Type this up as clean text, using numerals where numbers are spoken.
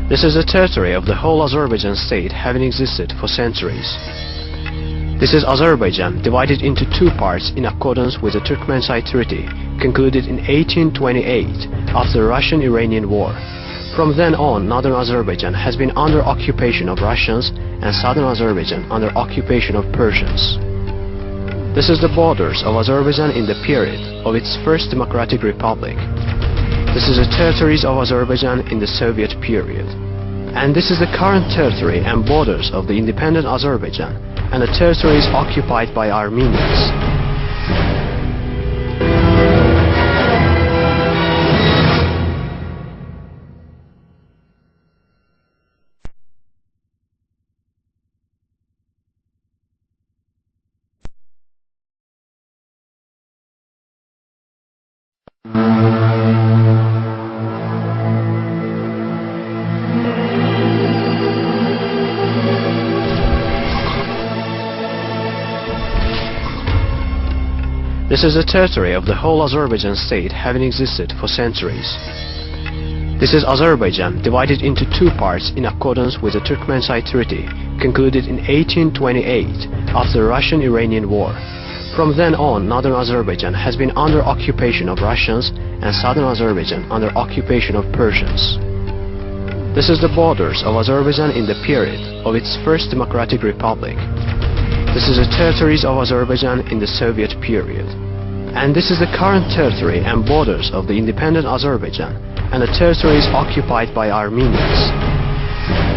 This is the territory of the whole Azerbaijan state having existed for centuries. This is Azerbaijan divided into two parts in accordance with the Turkmenchay Treaty concluded in 1828 after the Russian-Iranian War. From then on, northern Azerbaijan has been under occupation of Russians and southern Azerbaijan under occupation of Persians. This is the borders of Azerbaijan in the period of its first democratic republic. This is the territories of Azerbaijan in the Soviet period. And this is the current territory and borders of the independent Azerbaijan and the territories occupied by Armenians. This is the territory of the whole Azerbaijan state having existed for centuries. This is Azerbaijan divided into two parts in accordance with the Turkmenchay Treaty concluded in 1828 after the Russian-Iranian War. From then on, northern Azerbaijan has been under occupation of Russians and southern Azerbaijan under occupation of Persians. This is the borders of Azerbaijan in the period of its first democratic republic. This is the territories of Azerbaijan in the Soviet period. And this is the current territory and borders of the independent Azerbaijan and the territories occupied by Armenians.